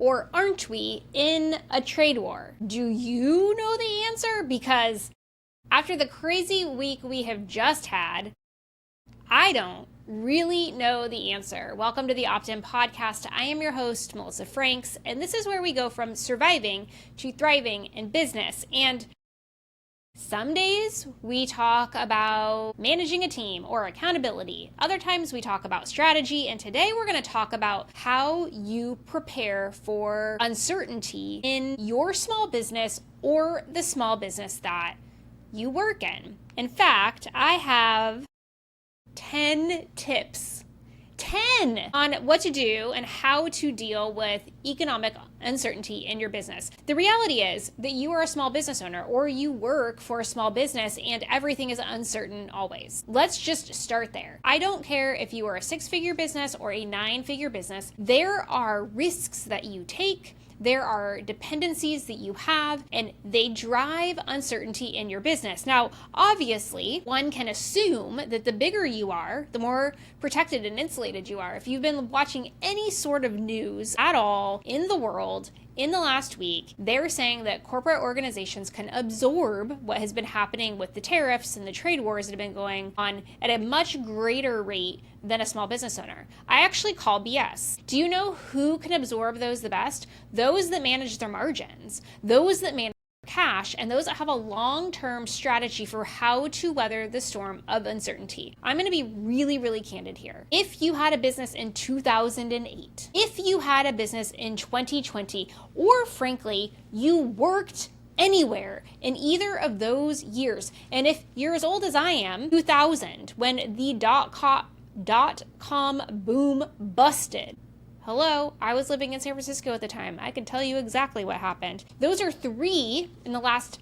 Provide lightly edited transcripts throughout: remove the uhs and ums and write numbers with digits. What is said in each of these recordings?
or aren't we in a trade war? Do you know the answer? Because after the crazy week we have just had, I don't really know the answer. Welcome to the Opt-in Podcast. I am your host, Melissa Franks, and this is where we go from surviving to thriving in business. And some days we talk about managing a team or accountability. Other times we talk about strategy. And today we're going to talk about how you prepare for uncertainty in your small business or the small business that you work in. In fact, I have 10 tips. 10 on what to do and how to deal with economic uncertainty in your business. The reality is that you are a small business owner or you work for a small business and everything is uncertain always. Let's just start there. I don't care if you are a 6-figure business or a 9-figure business. There are risks that you take. There are dependencies that you have, and they drive uncertainty in your business. Now, obviously, one can assume that the bigger you are, the more protected and insulated you are. If you've been watching any sort of news at all in the world, in the last week, they're saying that corporate organizations can absorb what has been happening with the tariffs and the trade wars that have been going on at a much greater rate than a small business owner. I actually call BS. Do you know who can absorb those the best? Those that manage their margins, those that manage cash, and those that have a long-term strategy for how to weather the storm of uncertainty. I'm going to be really, really candid here. If you had a business in 2008, if you had a business in 2020, or frankly, you worked anywhere in either of those years, and if you're as old as I am, 2000, when the dot-com boom busted, hello, I was living in San Francisco at the time. I can tell you exactly what happened. Those are 3 in the last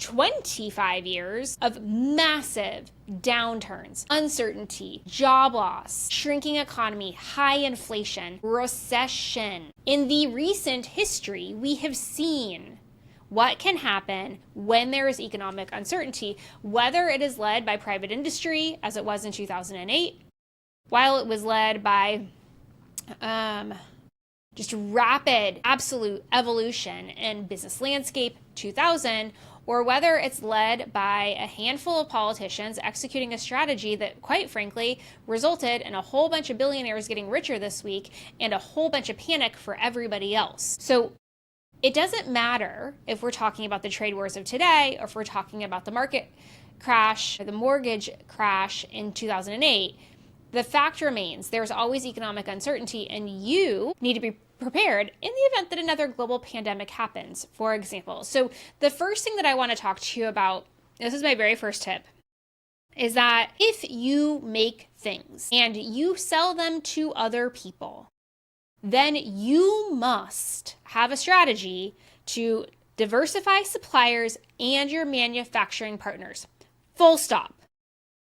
25 years of massive downturns, uncertainty, job loss, shrinking economy, high inflation, recession. In the recent history, we have seen what can happen when there is economic uncertainty, whether it is led by private industry, as it was in 2008, while it was led by just rapid, absolute evolution in business landscape 2000, or whether it's led by a handful of politicians executing a strategy that, quite frankly, resulted in a whole bunch of billionaires getting richer this week and a whole bunch of panic for everybody else. So it doesn't matter if we're talking about the trade wars of today, or if we're talking about the market crash, or the mortgage crash in 2008. The fact remains, there's always economic uncertainty, and you need to be prepared in the event that another global pandemic happens, for example. So the first thing that I want to talk to you about, this is my very first tip, is that if you make things and you sell them to other people, then you must have a strategy to diversify suppliers and your manufacturing partners. Full stop.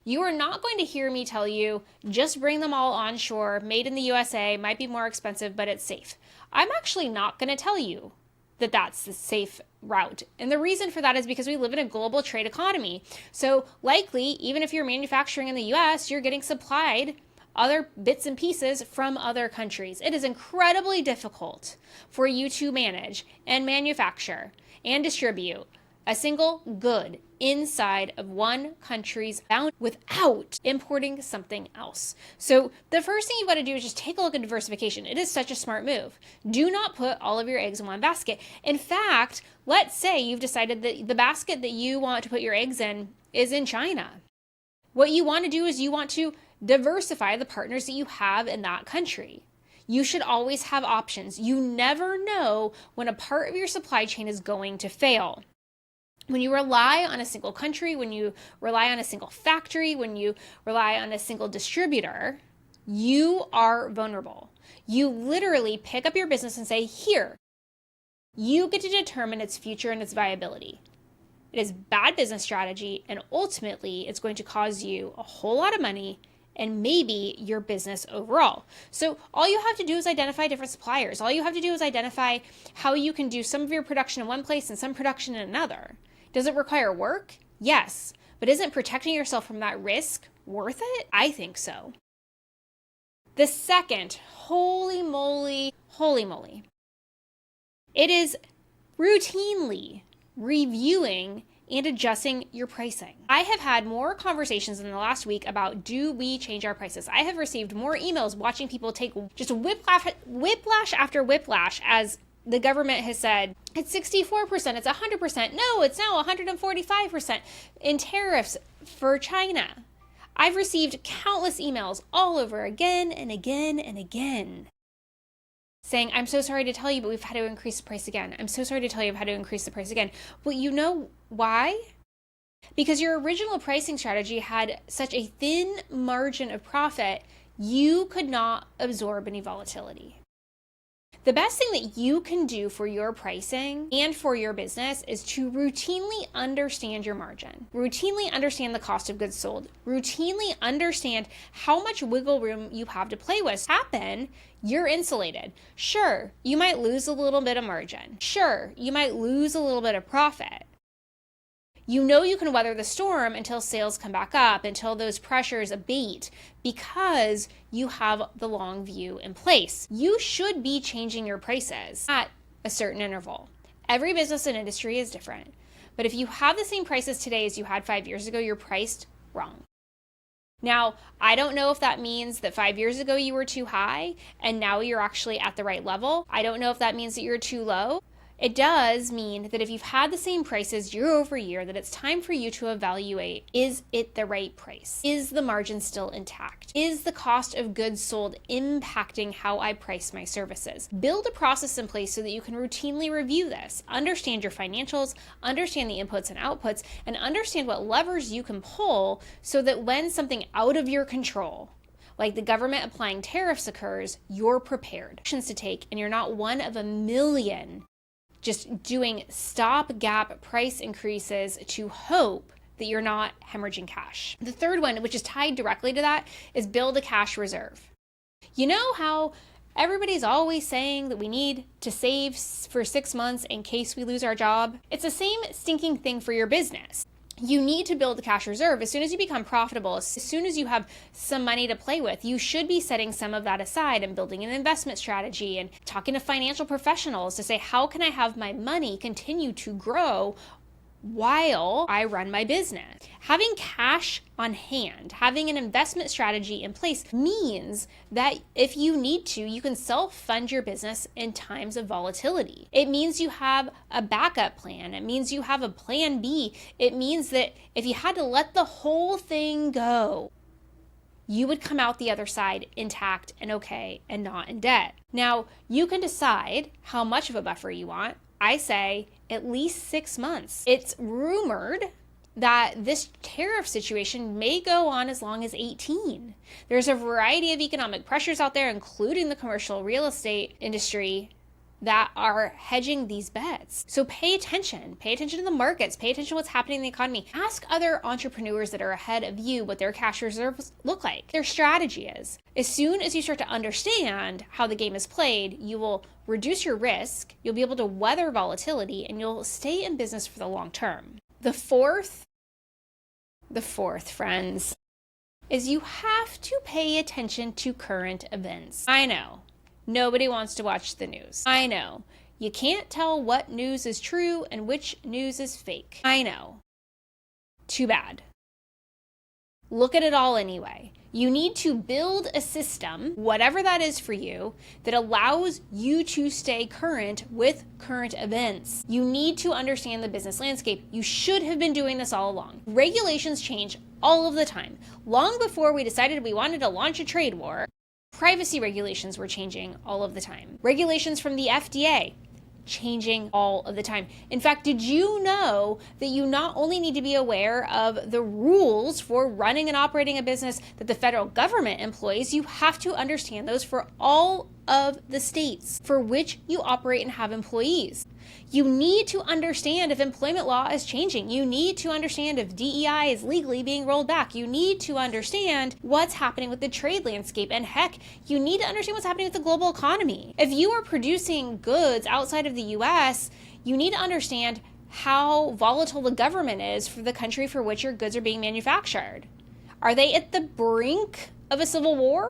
You are not going to hear me tell you, just bring them all onshore, made in the USA, might be more expensive, but it's safe. I'm actually not going to tell you that that's the safe route. And the reason for that is because we live in a global trade economy. So likely, even if you're manufacturing in the US, you're getting supplied other bits and pieces from other countries. It is incredibly difficult for you to manage and manufacture and distribute a single good inside of one country's bound without importing something else. So the first thing you want to do is just take a look at diversification. It is such a smart move. Do not put all of your eggs in one basket. In fact, let's say you've decided that the basket that you want to put your eggs in is in China. What you want to do is you want to diversify the partners that you have in that country. You should always have options. You never know when a part of your supply chain is going to fail. When you rely on a single country, when you rely on a single factory, when you rely on a single distributor, you are vulnerable. You literally pick up your business and say, here, you get to determine its future and its viability. It is bad business strategy, and ultimately it's going to cause you a whole lot of money and maybe your business overall. So all you have to do is identify different suppliers. All you have to do is identify how you can do some of your production in one place and some production in another. Does it require work? Yes. But isn't protecting yourself from that risk worth it? I think so. The second, holy moly, It is routinely reviewing and adjusting your pricing. I have had more conversations in the last week about, do we change our prices? I have received more emails watching people take just whiplash after whiplash as the government has said, it's 64%, it's 100%. No, it's now 145% in tariffs for China. I've received countless emails all over again and again and again saying, I'm so sorry to tell you, but we've had to increase the price again. I'm so sorry to tell you, I've had to increase the price again. Well, you know why? Because your original pricing strategy had such a thin margin of profit, you could not absorb any volatility. The best thing that you can do for your pricing and for your business is to routinely understand your margin, routinely understand the cost of goods sold, routinely understand how much wiggle room you have to play with. You're insulated. Sure, you might lose a little bit of margin. Sure, you might lose a little bit of profit. You know you can weather the storm until sales come back up, until those pressures abate, because you have the long view in place. You should be changing your prices at a certain interval. Every business and industry is different, but if you have the same prices today as you had 5 years ago, you're priced wrong. Now, I don't know if that means that 5 years ago you were too high and now you're actually at the right level. I don't know if that means that you're too low. It does mean that if you've had the same prices year over year, that it's time for you to evaluate, is it the right price? Is the margin still intact? Is the cost of goods sold impacting how I price my services? Build a process in place so that you can routinely review this, understand your financials, understand the inputs and outputs, and understand what levers you can pull so that when something out of your control, like the government applying tariffs, occurs, you're prepared. Actions to take, and you're not one of a million just doing stopgap price increases to hope that you're not hemorrhaging cash. The third one, which is tied directly to that, is build a cash reserve. You know how everybody's always saying that we need to save for 6 months in case we lose our job? It's the same stinking thing for your business. You need to build a cash reserve. As soon as you become profitable, as soon as you have some money to play with, you should be setting some of that aside and building an investment strategy and talking to financial professionals to say, how can I have my money continue to grow while I run my business? Having cash on hand, having an investment strategy in place means that if you need to, you can self-fund your business in times of volatility. It means you have a backup plan. It means you have a plan B. It means that if you had to let the whole thing go, you would come out the other side intact and okay and not in debt. Now, you can decide how much of a buffer you want. I say at least 6 months. It's rumored that this tariff situation may go on as long as 18. There's a variety of economic pressures out there, including the commercial real estate industry, that are hedging these bets. So pay attention. Pay attention to the markets. Pay attention to what's happening in the economy. Ask other entrepreneurs that are ahead of you what their cash reserves look like, their strategy is. As soon as you start to understand how the game is played, you will reduce your risk, you'll be able to weather volatility, and you'll stay in business for the long term. The fourth, friends, is you have to pay attention to current events. I know. Nobody wants to watch the news. I know. You can't tell what news is true and which news is fake. I know. Too bad. Look at it all anyway. You need to build a system, whatever that is for you, that allows you to stay current with current events. You need to understand the business landscape. You should have been doing this all along. Regulations change all of the time. Long before we decided we wanted to launch a trade war, privacy regulations were changing all of the time. Regulations from the FDA changing all of the time. In fact, did you know that you not only need to be aware of the rules for running and operating a business that the federal government employs, you have to understand those for all of the states for which you operate and have employees. You need to understand if employment law is changing. You need to understand if DEI is legally being rolled back. You need to understand what's happening with the trade landscape. And heck, you need to understand what's happening with the global economy. If you are producing goods outside of the US, you need to understand how volatile the government is for the country for which your goods are being manufactured. Are they at the brink of a civil war?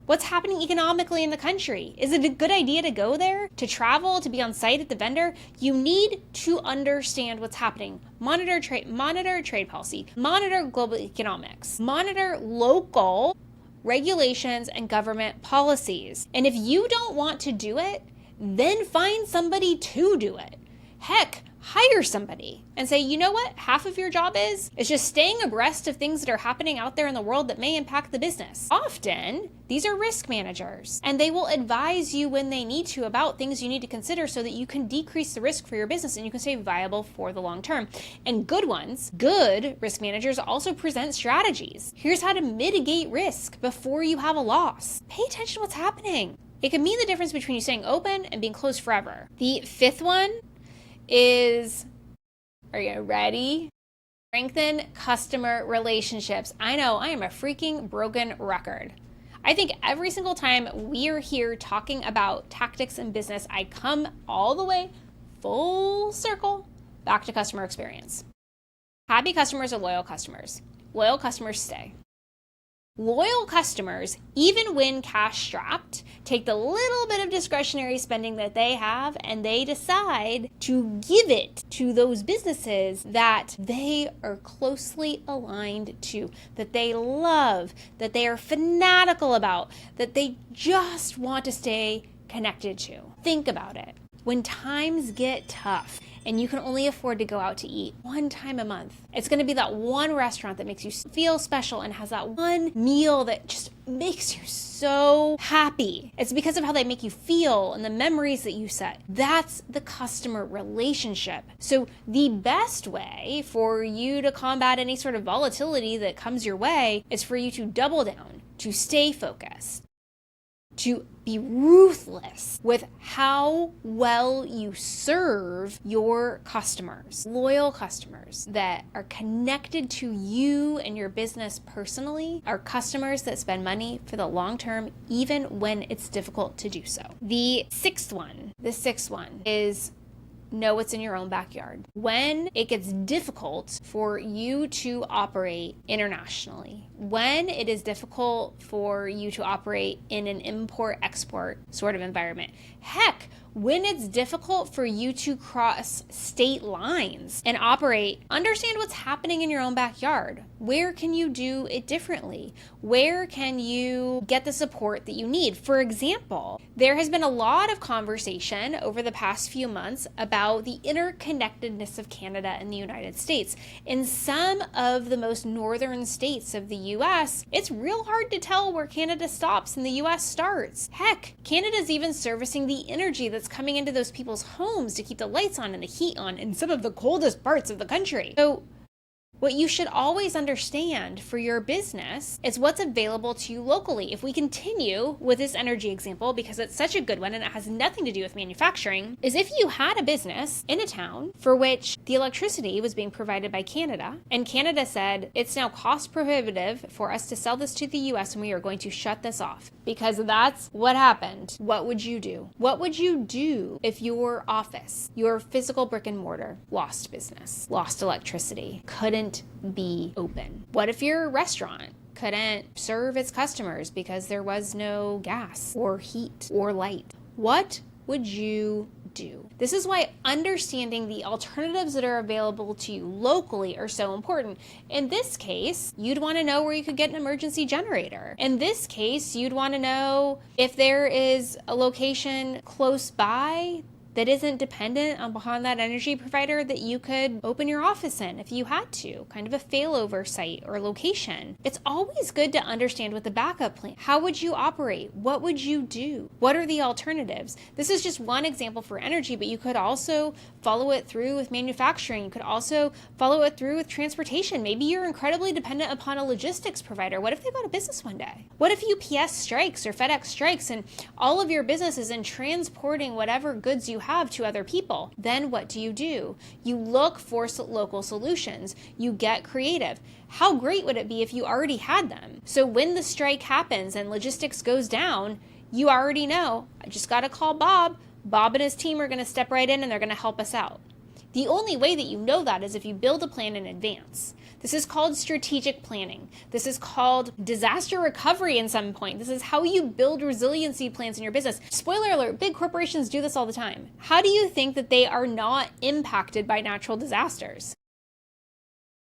What's happening economically in the country? Is it a good idea to go there, to travel, to be on site at the vendor? You need to understand what's happening. Monitor trade policy, monitor global economics, monitor local regulations and government policies. And if you don't want to do it, then find somebody to do it. Heck, hire somebody and say, you know what half of your job is just staying abreast of things that are happening out there in the world that may impact the business. Often, these are risk managers, and they will advise you when they need to about things you need to consider so that you can decrease the risk for your business and you can stay viable for the long term. And good risk managers also present strategies. Here's how to mitigate risk before you have a loss. Pay attention to what's happening. It can mean the difference between you staying open and being closed forever. The fifth one is, are you ready? Strengthen customer relationships. I know, I am a freaking broken record. I think every single time we are here talking about tactics in business, I come all the way full circle back to customer experience. Happy customers are loyal customers. Loyal customers stay. Loyal customers, even when cash strapped, take the little bit of discretionary spending that they have and they decide to give it to those businesses that they are closely aligned to, that they love, that they are fanatical about, that they just want to stay connected to. Think about it. When times get tough, and you can only afford to go out to eat one time a month, it's going to be that one restaurant that makes you feel special and has that one meal that just makes you so happy. It's because of how they make you feel and the memories that you set. That's the customer relationship. So the best way for you to combat any sort of volatility that comes your way is for you to double down, to stay focused, to be ruthless with how well you serve your customers. Loyal customers that are connected to you and your business personally are customers that spend money for the long term, even when it's difficult to do so. The sixth one is know what's in your own backyard. When it gets difficult for you to operate internationally, when it is difficult for you to operate in an import-export sort of environment, heck, when it's difficult for you to cross state lines and operate, understand what's happening in your own backyard. Where can you do it differently? Where can you get the support that you need? For example, there has been a lot of conversation over the past few months about the interconnectedness of Canada and the United States. In some of the most northern states of the US, it's real hard to tell where Canada stops and the US starts. Heck, Canada's even servicing the energy that's coming into those people's homes to keep the lights on and the heat on in some of the coldest parts of the country. So what you should always understand for your business is what's available to you locally. If we continue with this energy example, because it's such a good one and it has nothing to do with manufacturing, is if you had a business in a town for which the electricity was being provided by Canada, and Canada said, it's now cost prohibitive for us to sell this to the US and we are going to shut this off because that's what happened. What would you do? What would you do if your office, your physical brick and mortar, lost business, lost electricity, couldn't be open? What if your restaurant couldn't serve its customers because there was no gas or heat or light? What would you do? This is why understanding the alternatives that are available to you locally are so important. In this case, you'd want to know where you could get an emergency generator. In this case, you'd want to know if there is a location close by that isn't dependent upon that energy provider that you could open your office in if you had to, kind of a failover site or location. It's always good to understand what the backup plan. How would you operate? What would you do? What are the alternatives? This is just one example for energy, but you could also follow it through with manufacturing. You could also follow it through with transportation. Maybe you're incredibly dependent upon a logistics provider. What if they go out of business one day? What if UPS strikes or FedEx strikes and all of your business is in transporting whatever goods you have to other people? Then what do? You look for local solutions. You get creative. How great would it be if you already had them? So when the strike happens and logistics goes down, you already know, I just got to call Bob. Bob and his team are going to step right in and they're going to help us out. The only way that you know that is if you build a plan in advance. This is called strategic planning. This is called disaster recovery in some point. This is how you build resiliency plans in your business. Spoiler alert, big corporations do this all the time. How do you think that they are not impacted by natural disasters?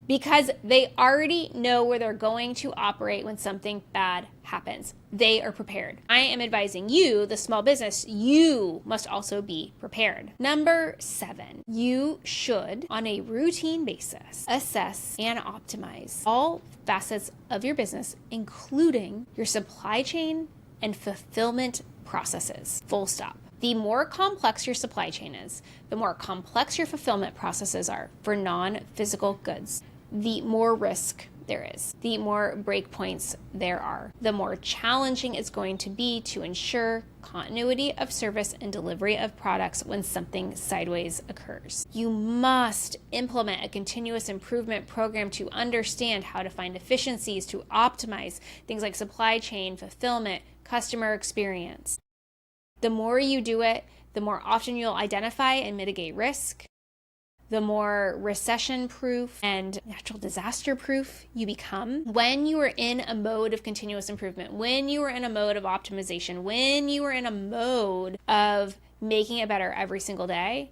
Because they already know where they're going to operate when something bad happens. They are prepared. I am advising you, the small business, you must also be prepared. Number 7, you should, on a routine basis, assess and optimize all facets of your business, including your supply chain and fulfillment processes. Full stop. The more complex your supply chain is, the more complex your fulfillment processes are for non-physical goods, the more risk there is, the more breakpoints there are, the more challenging it's going to be to ensure continuity of service and delivery of products when something sideways occurs. You must implement a continuous improvement program to understand how to find efficiencies, to optimize things like supply chain, fulfillment, customer experience. The more you do it, the more often you'll identify and mitigate risk, the more recession-proof and natural disaster-proof you become. When you are in a mode of continuous improvement, when you are in a mode of optimization, when you are in a mode of making it better every single day,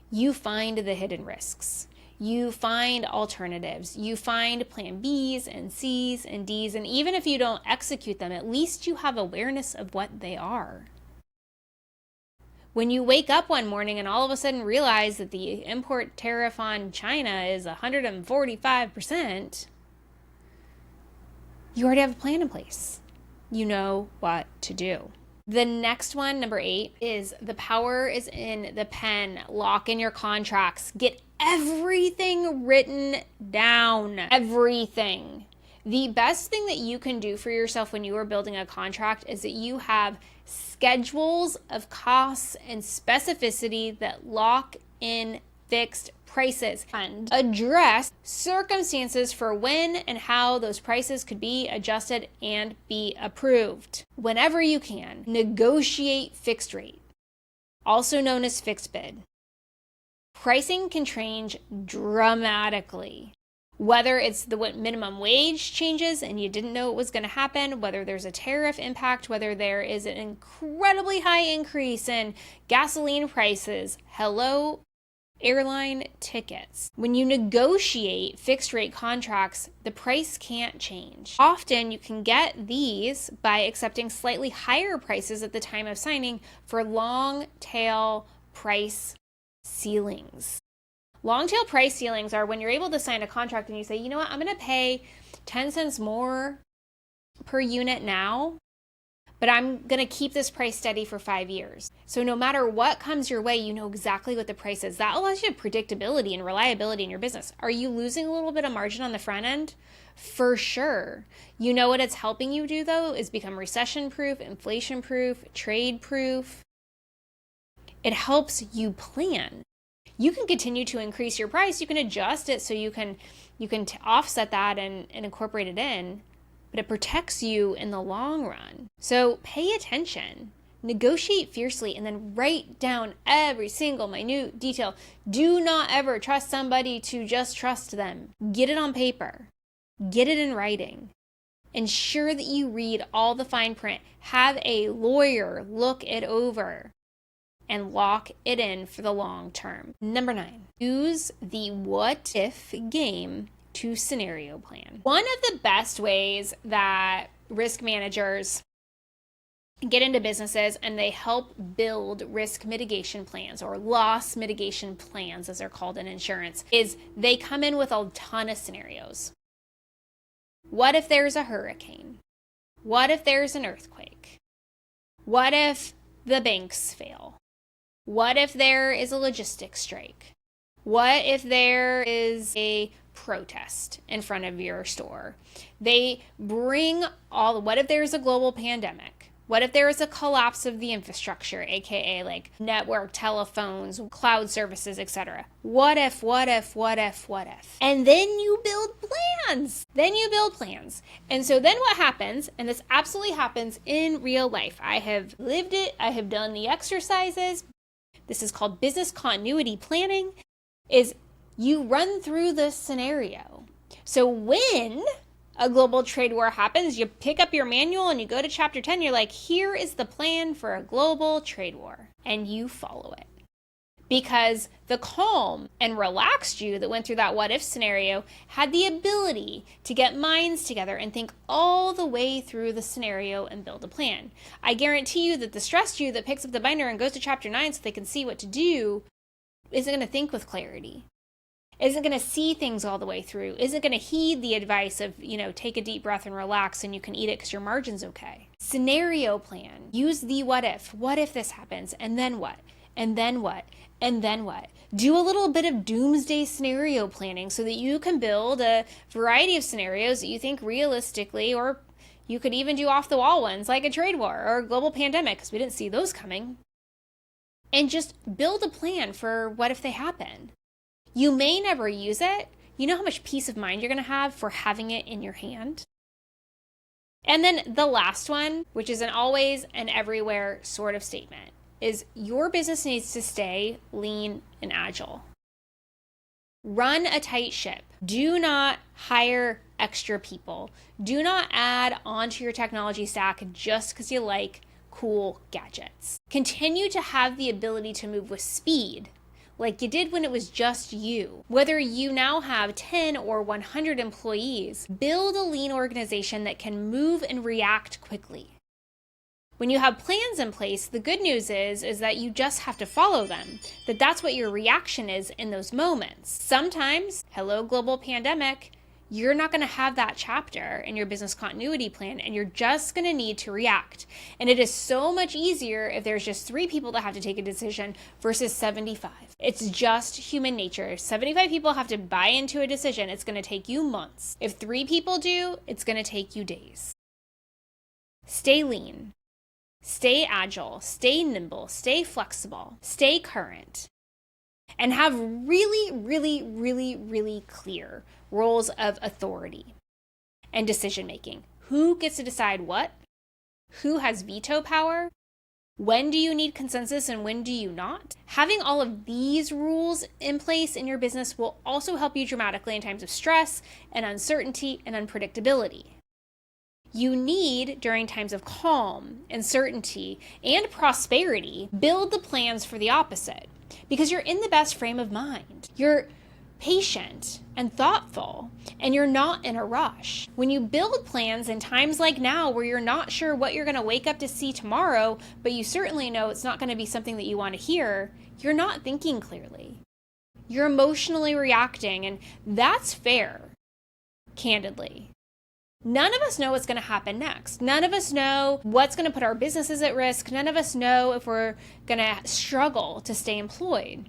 you find the hidden risks. You find alternatives. You find plan Bs and Cs and Ds, and even if you don't execute them, at least you have awareness of what they are. When you wake up one morning and all of a sudden realize that the import tariff on China is 145%, you already have a plan in place. You know what to do. The next one, number 8, is the power is in the pen. Lock in your contracts. Get everything written down. Everything. The best thing that you can do for yourself when you are building a contract is that you have schedules of costs and specificity that lock in fixed prices and address circumstances for when and how those prices could be adjusted and be approved. Whenever you can, negotiate fixed rate, also known as fixed bid. Pricing can change dramatically. Whether it's the minimum wage changes and you didn't know it was going to happen, whether there's a tariff impact, whether there is an incredibly high increase in gasoline prices, hello, airline tickets. When you negotiate fixed rate contracts, the price can't change. Often you can get these by accepting slightly higher prices at the time of signing for long tail price ceilings. Long tail price ceilings are when you're able to sign a contract and you say, you know what, I'm going to pay 10 cents more per unit now, but I'm going to keep this price steady for 5 years. So no matter what comes your way, you know exactly what the price is. That allows you predictability and reliability in your business. Are you losing a little bit of margin on the front end? For sure. You know what it's helping you do, though, is become recession-proof, inflation-proof, trade-proof. It helps you plan. You can continue to increase your price. You can adjust it so you can offset that and incorporate it in, but it protects you in the long run. So pay attention, negotiate fiercely, and then write down every single minute detail. Do not ever trust somebody to just trust them. Get it on paper. Get it in writing. Ensure that you read all the fine print. Have a lawyer look it over and lock it in for the long term. Number 9, use the what if game to scenario plan. One of the best ways that risk managers get into businesses and they help build risk mitigation plans or loss mitigation plans, as they're called in insurance, is they come in with a ton of scenarios. What if there's a hurricane? What if there's an earthquake? What if the banks fail? What if there is a logistics strike? What if there is a protest in front of your store? They bring what if there's a global pandemic? What if there is a collapse of the infrastructure, aka like network, telephones, cloud services, etc.? What if? And then you build plans. And so then what happens, and this absolutely happens in real life. I have lived it. I have done the exercises. This is called business continuity planning. is you run through this scenario. So when a global trade war happens, you pick up your manual and you go to chapter 10, you're like, here is the plan for a global trade war, and you follow it. Because the calm and relaxed you that went through that what if scenario had the ability to get minds together and think all the way through the scenario and build a plan. I guarantee you that the stressed you that picks up the binder and goes to chapter 9 so they can see what to do isn't going to think with clarity, isn't going to see things all the way through, isn't going to heed the advice of, take a deep breath and relax and you can eat it because your margin's okay. Scenario plan. Use the what if. What if this happens? And then what? And then what? And then what? Do a little bit of doomsday scenario planning so that you can build a variety of scenarios that you think realistically, or you could even do off the wall ones like a trade war or a global pandemic because we didn't see those coming. And just build a plan for what if they happen. You may never use it. You know how much peace of mind you're going to have for having it in your hand? And then the last one, which is an always and everywhere sort of statement, is your business needs to stay lean and agile. Run a tight ship. Do not hire extra people. Do not add onto your technology stack just because you like cool gadgets. Continue to have the ability to move with speed, like you did when it was just you. Whether you now have 10 or 100 employees, build a lean organization that can move and react quickly. When you have plans in place, the good news is that you just have to follow them, that's what your reaction is in those moments. Sometimes, hello global pandemic, you're not going to have that chapter in your business continuity plan and you're just going to need to react. And it is so much easier if there's just 3 people that have to take a decision versus 75. It's just human nature. If 75 people have to buy into a decision, it's going to take you months. If 3 people do, it's going to take you days. Stay lean. Stay agile, stay nimble, stay flexible, stay current, and have really, really, really, really clear roles of authority and decision making. Who gets to decide what? Who has veto power? When do you need consensus and when do you not? Having all of these rules in place in your business will also help you dramatically in times of stress and uncertainty and unpredictability. You need, during times of calm and certainty and prosperity, build the plans for the opposite because you're in the best frame of mind. You're patient and thoughtful, and you're not in a rush. When you build plans in times like now where you're not sure what you're going to wake up to see tomorrow, but you certainly know it's not going to be something that you want to hear, you're not thinking clearly. You're emotionally reacting, and that's fair, candidly. None of us know what's going to happen next. None of us know what's going to put our businesses at risk. None of us know if we're going to struggle to stay employed.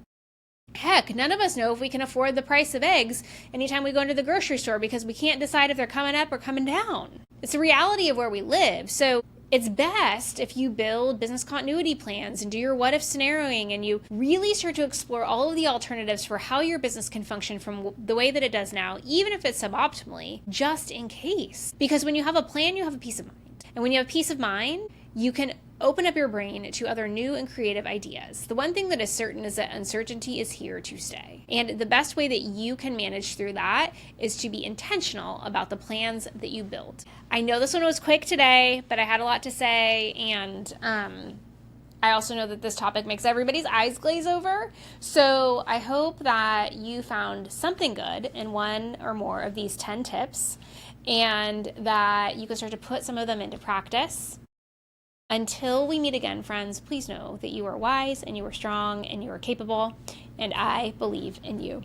Heck, none of us know if we can afford the price of eggs anytime we go into the grocery store because we can't decide if they're coming up or coming down. It's the reality of where we live. So it's best if you build business continuity plans and do your what if scenarioing and you really start to explore all of the alternatives for how your business can function from the way that it does now, even if it's suboptimally, just in case. Because when you have a plan, you have a peace of mind. And when you have peace of mind, you can open up your brain to other new and creative ideas. The one thing that is certain is that uncertainty is here to stay. And the best way that you can manage through that is to be intentional about the plans that you build. I know this one was quick today, but I had a lot to say, and I also know that this topic makes everybody's eyes glaze over. So I hope that you found something good in one or more of these 10 tips and that you can start to put some of them into practice. Until we meet again, friends, please know that you are wise and you are strong and you are capable, and I believe in you.